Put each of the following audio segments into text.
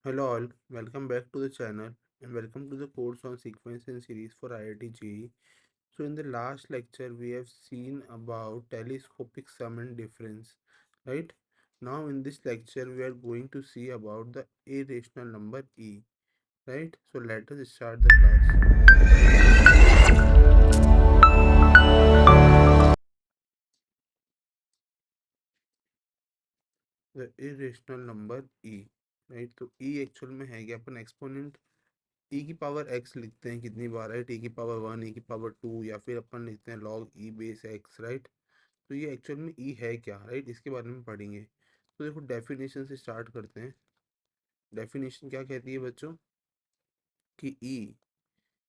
Hello all, welcome back to the channel and welcome to the course on sequence and series for IIT-JEE. So in the last lecture we have seen about telescopic sum and difference, right? Now in this lecture we are going to see about the irrational number e, right? So let us start the class. The irrational number e, right? तो e actual में है क्या, अपन exponent ई की power x लिखते हैं कितनी बार, right? ई की power one, ई की पावर टू, या फिर अपन लिखते हैं log e base x, right? तो ये एक्चुअल में ई है क्या, राइट? इसके बारे में पढ़ेंगे। तो देखो डेफिनेशन से स्टार्ट करते हैं। डेफिनेशन क्या कहती है बच्चों कि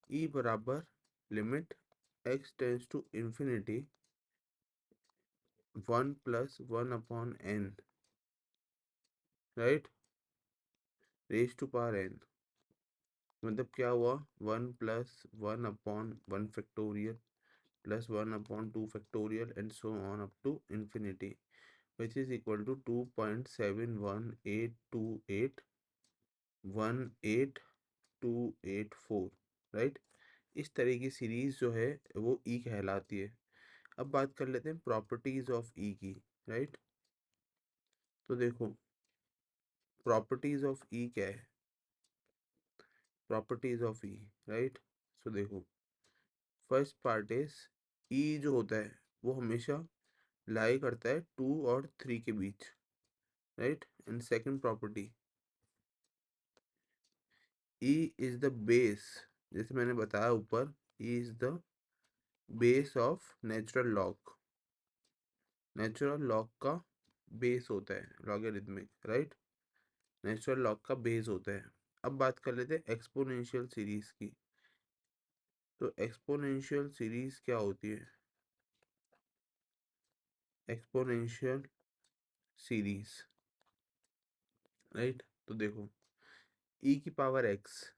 ई बराबर limit x tends to infinity one plus one upon n, right, raise to power n. मतलब क्या हुआ, one plus one upon one factorial plus one upon two factorial and so on up to infinity, which is equal to 2.71828118284, right? इस तरह की series जो है वो ई कहलाती है। अब बात कर लेते हैं प्रॉपर्टीज ऑफ ई की, राइट? तो देखो प्रॉपर्टीज ऑफ ई क्या है, प्रॉपर्टीज ऑफ ई, राइट? सो देखो फर्स्ट पार्ट इज ई जो होता है वो हमेशा लाई करता है टू और थ्री के बीच, right? And second property, e is the base, जैसे मैंने बताया ऊपर, e is the base of natural log. Natural log का बेस होता है लॉगरिथमिक, राइट? नेचुरल लॉग का बेस होता है। अब बात कर लेते हैं एक्सपोनेंशियल सीरीज की। तो एक्सपोनेंशियल सीरीज क्या होती है? Exponential series, right? तो देखो ई की power x,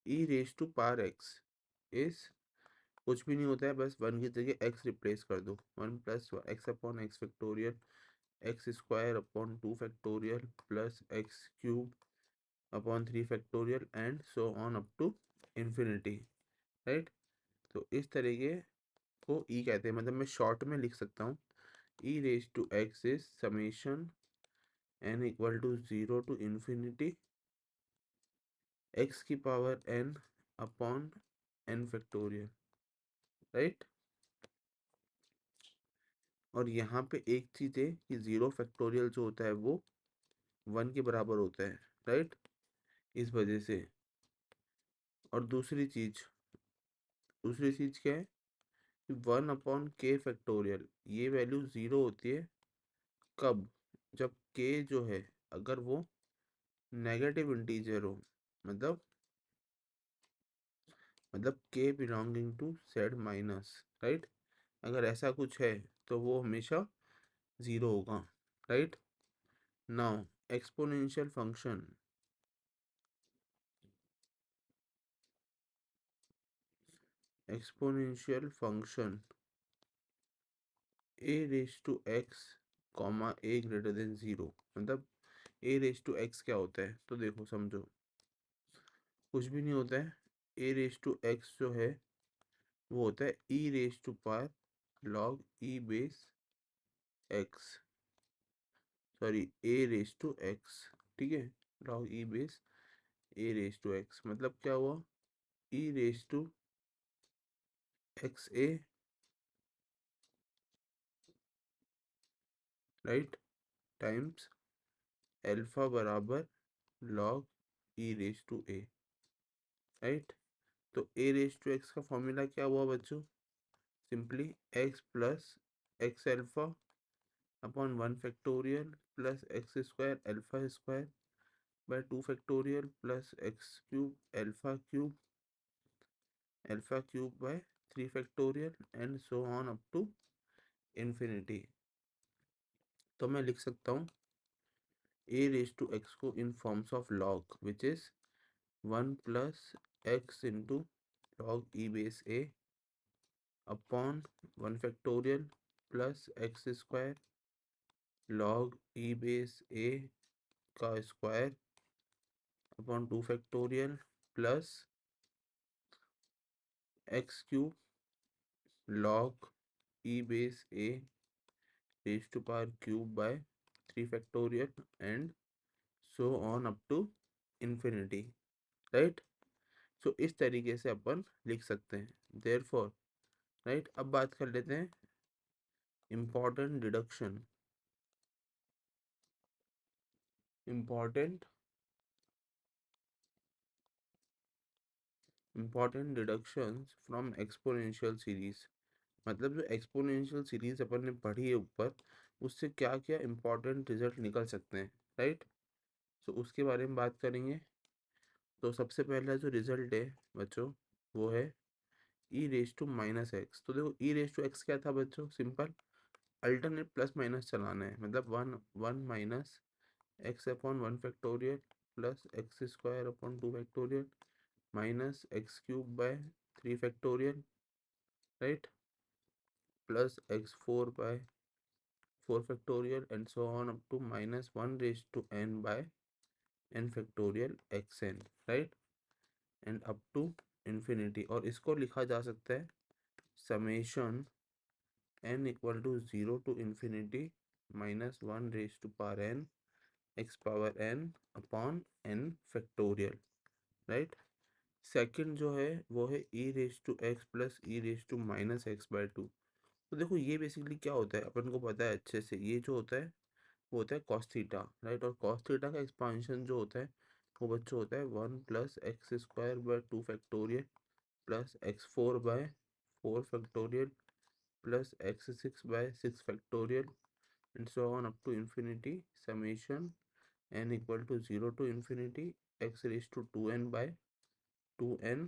e raise to power x is कुछ भी नहीं होता है, बस वन की जगह एक्स रिप्लेस कर दो, one plus x upon x factorial x square upon two factorial plus x cube upon three factorial and so on up to infinity, right? तो इस तरीके को ई कहते हैं। मतलब मैं शॉर्ट में लिख सकता हूँ, e raise to x is summation n equal to zero to infinity x की power n upon n factorial, right? और यहाँ पे एक चीज़ है कि ज़ीरो फैक्टोरियल जो होता है वो वन के बराबर होता है, राइट? इस वजह से। और दूसरी चीज़ क्या है कि वन अपॉन के फैक्टोरियल, ये वैल्यू ज़ीरो होती है कब? जब के जो है अगर वो नेगेटिव इंटीजर हो, मतलब के belonging to set minus, right? अगर ऐसा कुछ है तो वो हमेशा ज़ीरो होगा, right? Now exponential function, exponential function a raise to x comma a greater than zero, मतलब ए रेज टू एक्स क्या होता है? तो देखो समझो, कुछ भी नहीं होता है। ए रेज टू एक्स जो है वो होता है e raise to power log e base x, sorry a raise to x, ठीक है? Log e base a raise to x, मतलब क्या हुआ, e raise to x a, right, times alpha बराबर log e raise to a, right? तो a raise to x का formula क्या हुआ बच्चों? Simply x plus x alpha upon one factorial plus x square alpha square by two factorial plus alpha cube by three factorial and so on up to infinity. तो मैं लिख सकता हूँ ए raise to x को in forms of log, which is one plus x into log e base a upon one factorial plus x square log e base a का square upon 2 factorial plus x cube log e base a raised to power cube by 3 factorial and so on up to infinity, right? So इस तरीके से अपन लिख सकते हैं therefore, right? अब बात कर लेते हैं important deduction, important deductions from exponential series। मतलब जो एक्सपोनेंशियल सीरीज अपन ने पढ़ी है ऊपर, उससे क्या क्या इंपॉर्टेंट रिजल्ट निकल सकते हैं, राइट? सो उसके बारे में बात करेंगे। तो सबसे पहला जो रिजल्ट है बच्चों, वो है e raise to minus x. तो देखो ई रेस टू एक्स क्या था बच्चों, सिंपल अल्टरनेट प्लस माइनस चलाना है, मतलब one one minus x upon 1 factorial plus x square upon 2 factorial minus x cube by 3 factorial, right, plus x four by 4 factorial and so on up to minus 1 raise to n by n factorial x n, right, and up to infinity. और इसको लिखा जा सकता है summation n equal to 0 to infinity minus 1 raise to power n x power n upon n factorial, right. Second जो है वो है e raise to x plus e raise to minus x by two. तो देखो ये basically क्या होता है अपन को पता है अच्छे से, ये जो होता है वो होता है कॉस थीटा, राइट। और कॉस थीटा का एक्सपांशन जो होता है वो बच्चों होता है 1 plus x square by 2 factorial plus x four by 4 factorial plus x six by 6 factorial and so on up to infinity summation n equal to 0 to infinity x raise to 2n by 2n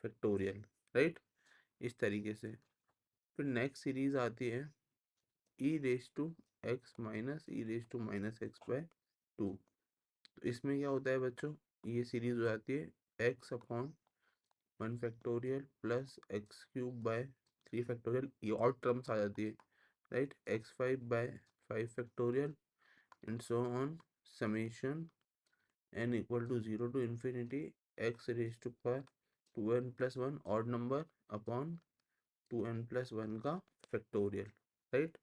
factorial, right, इस तरीके से। फिर next series आती है e raise to x minus e raise to minus x by two. तो इसमें क्या होता है बच्चों, ये सीरीज हो जाती है x upon 1 factorial plus x cube by 3 factorial, ये और टर्म्स आ जाती है, right, x five by 5 factorial and so on summation n equal to 0 to infinity x raise to power 2n plus one odd number upon 2n plus one का factorial, right,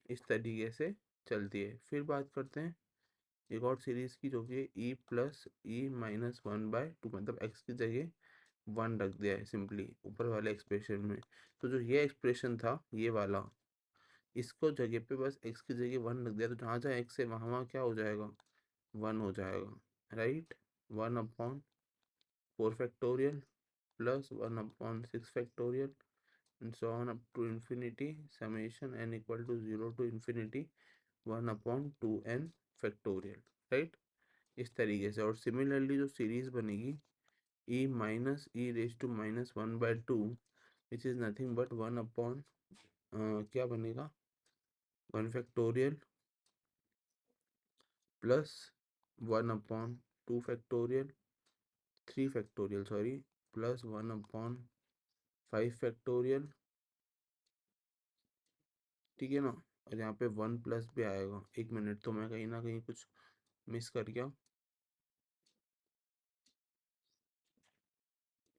इस तरीके से चलती है। फिर बात करते हैं एक और सीरीज की जो कि E plus E minus 1 by to, मतलब एक्स की जगह 1 रख दिया है सिंपली ऊपर वाले एक्सप्रेशन में। तो जो ये एक्सप्रेशन था ये वाला, इसको जगह पे बस एक्स की जगह 1 रख दिया, तो जहाँ जहाँ एक्स है वहाँ वहाँ क्या हो जाएगा, 1 हो जाएगा, right. 1 upon 4 factorial plus 1 upon 6 factorial and so on up to infinity summation n equal to 0 to infinity 1 upon 2n factorial, right, इस तरीके से। और सिमिलरली जो सीरीज बनेगी e minus e raise to minus 1 by two which is nothing but 1 upon क्या बनेगा 1 factorial plus 1 upon 2 factorial 3 factorial sorry plus 1 upon 5 factorial, ठीक है ना। और यहाँ पे 1 प्लस भी आएगा, एक मिनट, तो मैं कहीं ना कहीं कुछ मिस कर गया,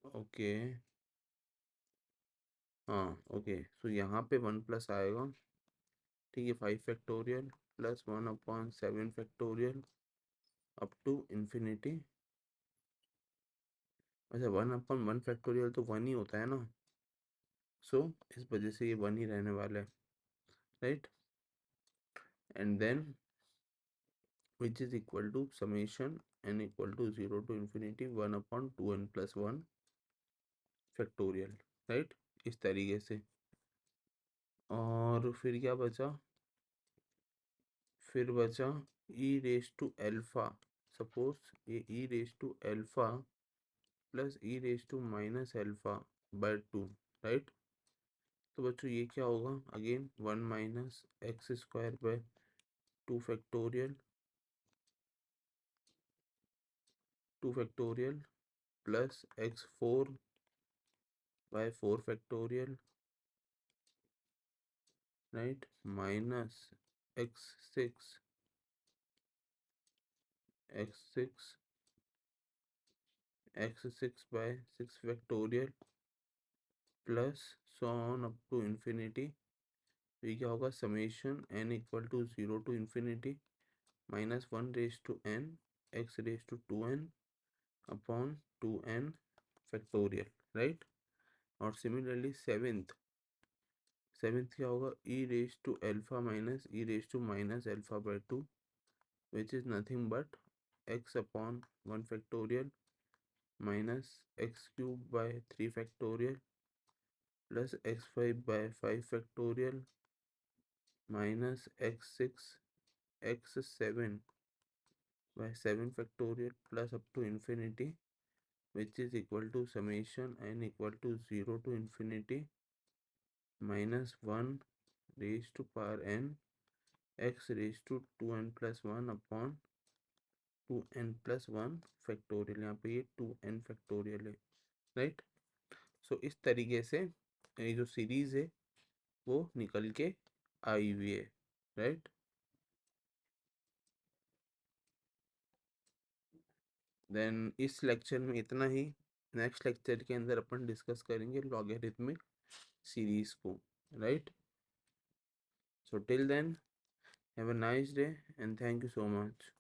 ओके, हाँ ओके। सो यहाँ पे 1 प्लस आएगा, ठीक है, 5 factorial plus 1 upon 7 factorial up to infinity. अच्छा 1 अपॉन 1 फैक्टोरियल तो 1 ही होता है ना, सो इस वजह से ये 1 ही रहने वाला है, right. And then which is equal to summation n equal to 0 to infinity 1 upon 2n plus 1 factorial, right, इस तरीके से। और फिर क्या बचा, फिर बचा e raise to alpha, suppose ये e raise to alpha plus e raise to minus alpha by two, right. तो बच्चों ये क्या होगा, again 1 minus x square by 2 factorial plus x four by 4 factorial, right, minus x six x6 x6/6 factorial plus so on up to infinity. ये क्या होगा, summation n equal to 0 to infinity -1 raise to n x raise to 2n upon 2n factorial, right. और similarly seventh क्या होगा, e raise to alpha -e raise to -अल्फा/2 which is nothing but x upon 1 factorial minus x³/3 factorial plus x5/5 factorial minus x6 x7/7 factorial plus up to infinity which is equal to summation n equal to 0 to infinity -1 raised to power n x raised to 2n plus 1 upon 2n plus 1 factorial. यहाँ पे ये 2n factorial है, right. सो इस तरीके से ये जो series है वो निकल के आई हुई है, राइट। देन इस लेक्चर में इतना ही। नेक्स्ट लेक्चर के अंदर अपन डिस्कस करेंगे लॉगरिथमिक सीरीज को, right. So till then have a nice day and thank you so much.